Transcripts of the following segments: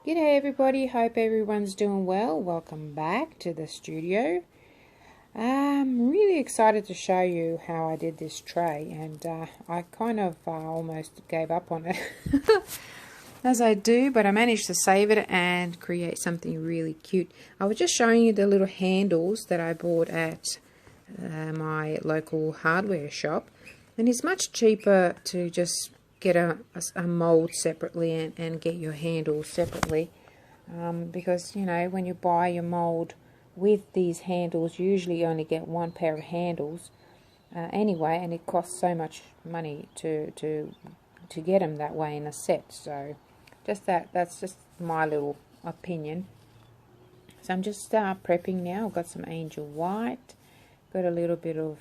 G'day everybody, hope everyone's doing well. Welcome back to the studio. I'm really excited to show you how I did this tray, and I kind of almost gave up on it as I do, but I managed to save it and create something really cute. I was just showing you the little handles that I bought at my local hardware shop, and it's much cheaper to just get a mold separately and get your handles separately, because you know, when you buy your mold with these handles, you usually only get one pair of handles anyway, and it costs so much money to get them that way in a set. So that's just my little opinion. So I'm just prepping now. I've got some angel white, got a little bit of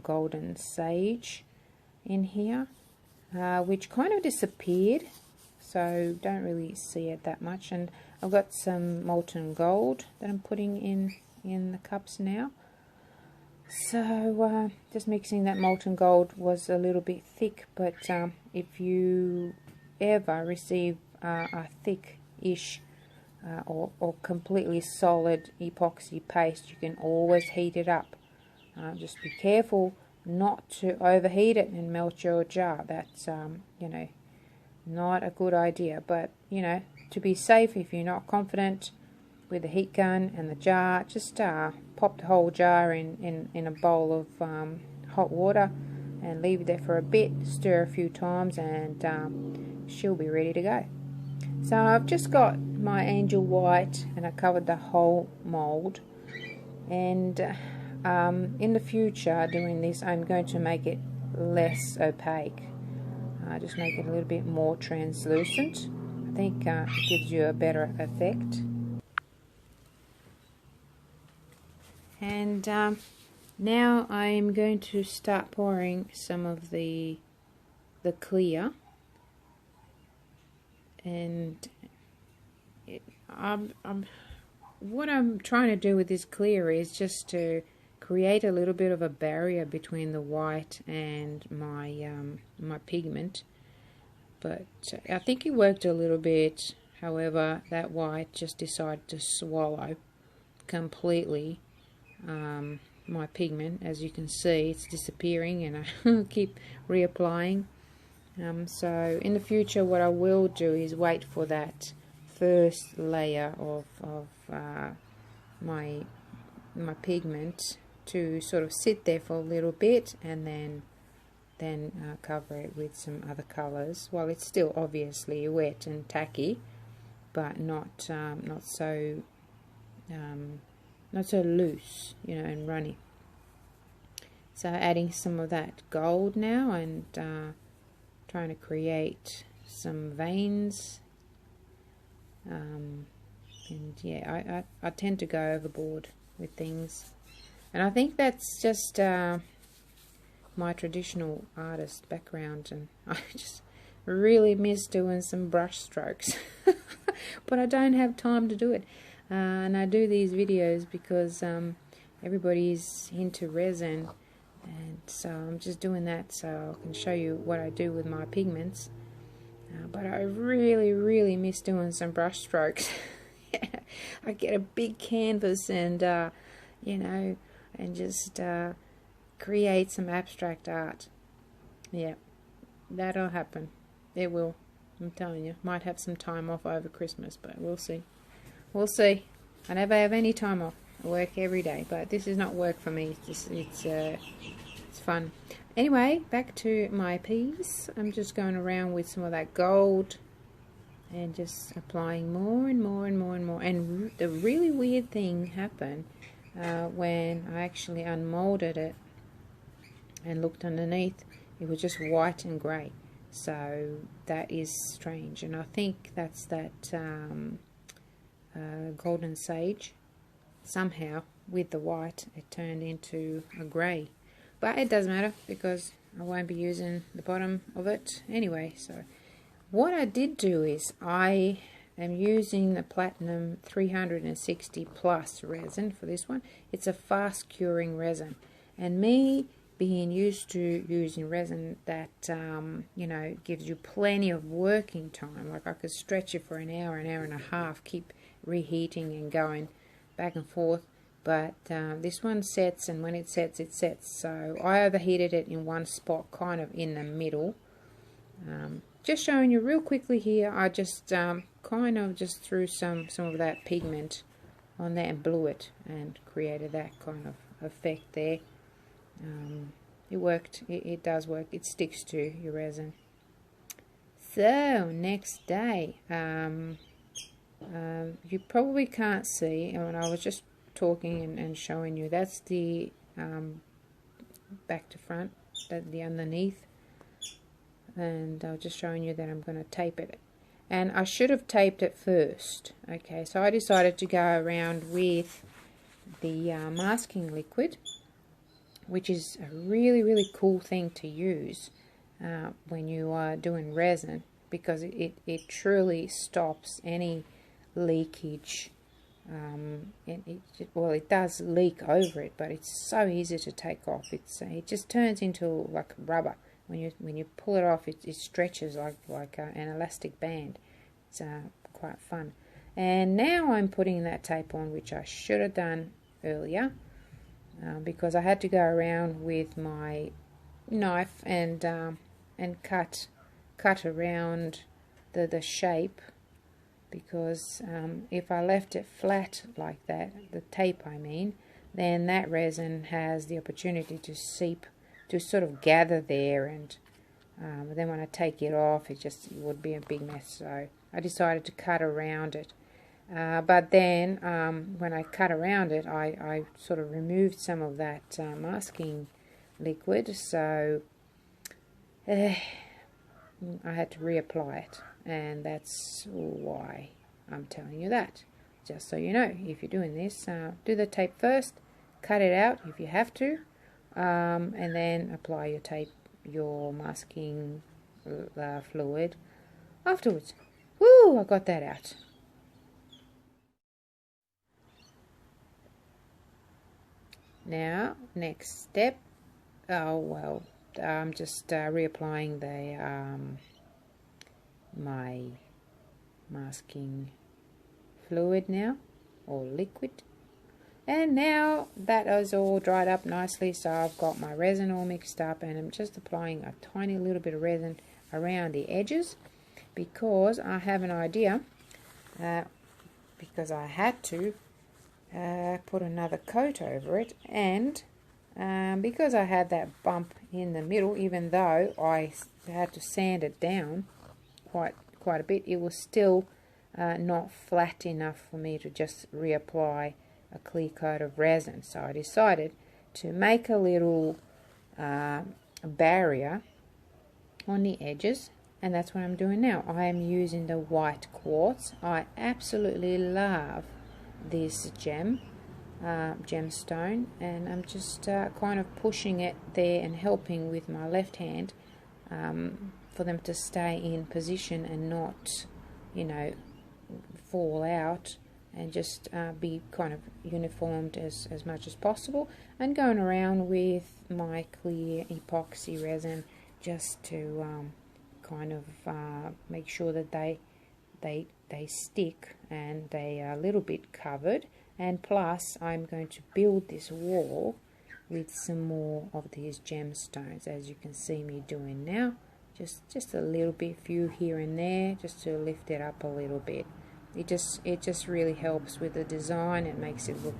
golden sage in here, which kind of disappeared, so don't really see it that much. And I've got some molten gold that I'm putting in the cups now. So just mixing that. Molten gold was a little bit thick, but if you ever receive a thick-ish or completely solid epoxy paste, you can always heat it up. Just be careful not to overheat it and melt your jar. That's you know, not a good idea. But you know, to be safe, if you're not confident with the heat gun and the jar, just pop the whole jar in a bowl of hot water and leave it there for a bit, stir a few times, and she'll be ready to go. So I've just got my angel white and I covered the whole mold, and in the future doing this, I'm going to make it less opaque, just make it a little bit more translucent. I think it gives you a better effect. And now I'm going to start pouring some of the clear, and what I'm trying to do with this clear is just to create a little bit of a barrier between the white and my my pigment. But I think it worked a little bit. However, that white just decided to swallow completely my pigment. As you can see, it's disappearing, and I keep reapplying. So in the future, what I will do is wait for that first layer of my pigment to sort of sit there for a little bit, and then cover it with some other colors. Well, it's still obviously wet and tacky, but not so loose, you know, and runny. So adding some of that gold now, and trying to create some veins. And yeah, I tend to go overboard with things, and I think that's just my traditional artist background, and I just really miss doing some brush strokes but I don't have time to do it, and I do these videos because everybody's into resin, and so I'm just doing that so I can show you what I do with my pigments. But I really miss doing some brush strokes. I get a big canvas and you know, and just create some abstract art. Yeah, that'll happen. It will. I'm telling you. Might have some time off over Christmas, but we'll see. We'll see. I never have any time off. I work every day, but this is not work for me. It's fun. Anyway, back to my piece. I'm just going around with some of that gold and just applying more and more and more and more. And the really weird thing happened when I actually unmolded it and looked underneath. It was just white and grey. So that is strange, and I think that's that golden sage. Somehow with the white it turned into a grey, but it doesn't matter because I won't be using the bottom of it anyway. So what I did do is I am using the Platinum 360 Plus resin for this one. It's a fast curing resin, and me being used to using resin that you know, gives you plenty of working time. Like I could stretch it for an hour and a half, keep reheating and going back and forth. But this one sets, and when it sets, it sets. So I overheated it in one spot, kind of in the middle. Just showing you real quickly here. I just kind of just threw some of that pigment on there and blew it and created that kind of effect there. It worked. It does work. It sticks to your resin. So next day, you probably can't see, and I was just talking and showing you, that's the back to front, the underneath, and I was just showing you that I'm going to tape it, and I should have taped it first. Okay, so I decided to go around with the masking liquid, which is a really cool thing to use when you are doing resin, because it truly stops any leakage. Well, it does leak over it, but it's so easy to take off. It just turns into like rubber. When you pull it off, it stretches like an elastic band. It's quite fun. And now I'm putting that tape on, which I should have done earlier, because I had to go around with my knife and cut around the shape, because if I left it flat like that, the tape I mean, then that resin has the opportunity to seep, to sort of gather there, and then when I take it off, it would be a big mess. So I decided to cut around it. But then when I cut around it, I sort of removed some of that masking liquid, so I had to reapply it, and that's why I'm telling you that. Just so you know, if you're doing this, do the tape first, cut it out if you have to, and then apply your masking fluid afterwards. Woo! I got that out. Now, next step. Oh well, I'm just reapplying my masking fluid now, or liquid. And now that is all dried up nicely, so I've got my resin all mixed up, and I'm just applying a tiny little bit of resin around the edges, because I have an idea, because I had to put another coat over it, and because I had that bump in the middle, even though I had to sand it down quite a bit, it was still not flat enough for me to just reapply a clear coat of resin. So I decided to make a little barrier on the edges, and that's what I'm doing now. I am using the white quartz. I absolutely love this gemstone, and I'm just kind of pushing it there and helping with my left hand for them to stay in position and not, you know, fall out, and just be kind of uniformed as much as possible, and going around with my clear epoxy resin just to kind of make sure that they stick and they are a little bit covered. And plus I'm going to build this wall with some more of these gemstones, as you can see me doing now. Just a little bit, few here and there, just to lift it up a little bit. It just really helps with the design. It makes it look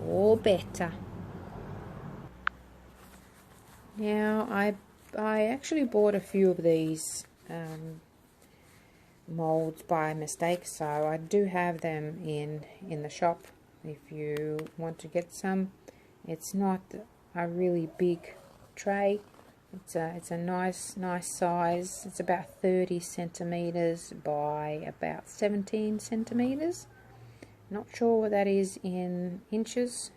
all better. Now I actually bought a few of these molds by mistake, so I do have them in the shop if you want to get some. It's not a really big tray. It's a nice size. It's about 30 centimeters by about 17 centimeters. Not sure what that is in inches,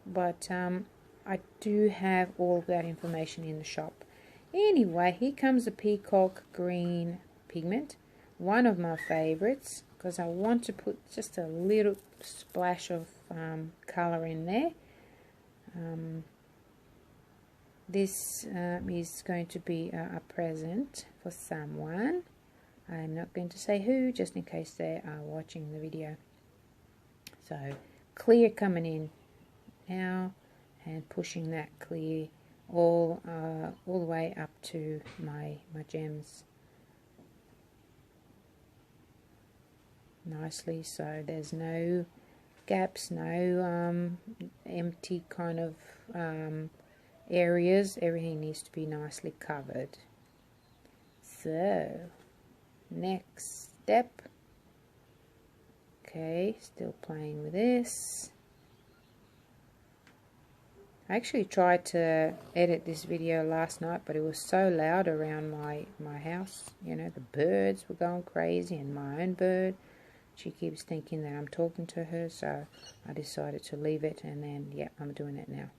but I do have all of that information in the shop. Anyway, here comes the peacock green pigment, one of my favorites, because I want to put just a little splash of color in there. this is going to be a present for someone. I'm not going to say who, just in case they are watching the video. So clear coming in now, and pushing that clear all the way up to my gems nicely, so there's no gaps, no empty kind of areas. Everything needs to be nicely covered. So next step, okay, still playing with this. I actually tried to edit this video last night, but it was so loud around my house. You know, the birds were going crazy, and my own bird, she keeps thinking that I'm talking to her, so I decided to leave it, and then, yeah, I'm doing it now.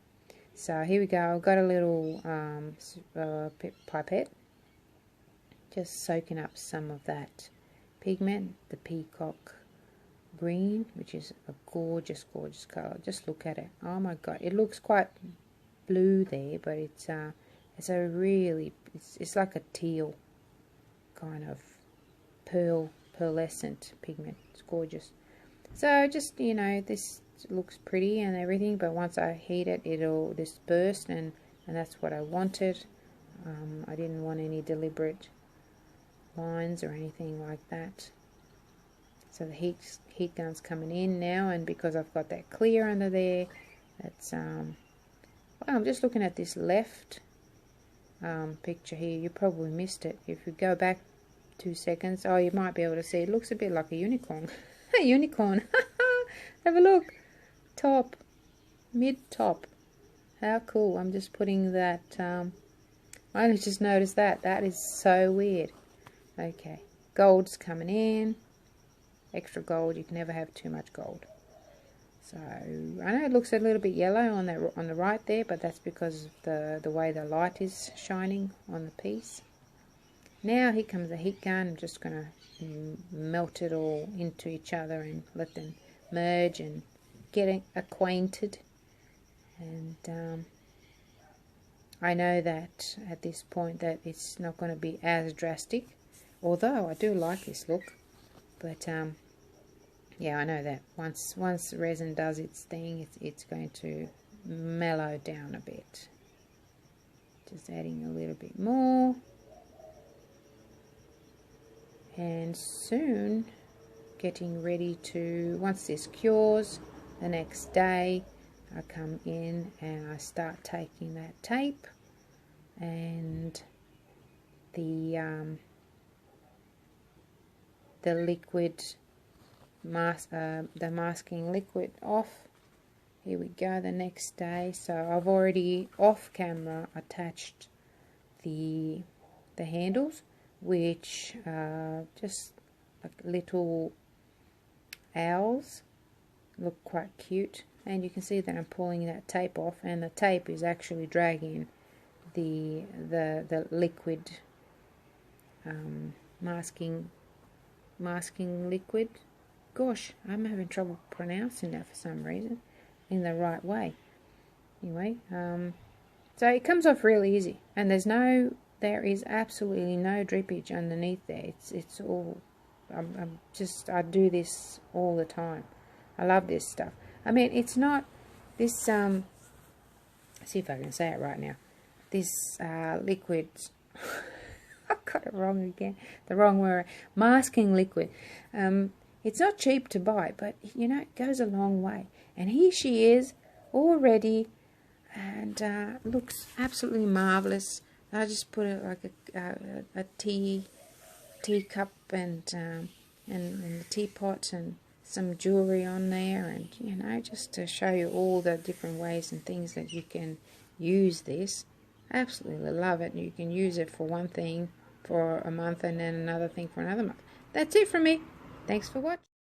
So here we go. I've got a little pipette, just soaking up some of that pigment, the peacock green, which is a gorgeous color. Just look at it. Oh my god, it looks quite blue there, but it's a really, it's like a teal kind of pearlescent pigment. It's gorgeous. So just, you know, this looks pretty and everything, but once I heat it, it'll disperse, and that's what I wanted. I didn't want any deliberate lines or anything like that. So the heat gun's coming in now, and because I've got that clear under there, that's well, I'm just looking at this left picture here. You probably missed it. If you go back 2 seconds, oh, you might be able to see. It looks a bit like a unicorn. A unicorn. Have a look. Top, mid top. How cool! I'm just putting that. I only just noticed that. That is so weird. Okay, gold's coming in. Extra gold. You can never have too much gold. So I know it looks a little bit yellow on the right there, but that's because of the way the light is shining on the piece. Now here comes the heat gun. I'm just going to melt it all into each other and let them merge and get acquainted. And I know that at this point that it's not going to be as drastic, although I do like this look. But yeah, I know that once the resin does its thing, it's going to mellow down a bit. Just adding a little bit more. And soon getting ready to, once this cures, the next day I come in and I start taking that tape and the liquid the masking liquid off. Here we go, the next day. So I've already off camera attached the handles, which just like little owls, look quite cute, and you can see that I'm pulling that tape off, and the tape is actually dragging the liquid masking liquid. Gosh, I'm having trouble pronouncing that for some reason in the right way. Anyway, so it comes off really easy, and there is absolutely no drippage underneath there. It's all, I do this all the time. I love this stuff. I mean, it's not this, let's see if I can say it right now. This liquid, I've got it wrong again, the wrong word, masking liquid. It's not cheap to buy, but, you know, it goes a long way. And here she is, all ready, and looks absolutely marvellous. I just put it like a teacup and a teapot and some jewellery on there, and, you know, just to show you all the different ways and things that you can use this. Absolutely love it. You can use it for one thing for a month and then another thing for another month. That's it from me. Thanks for watching.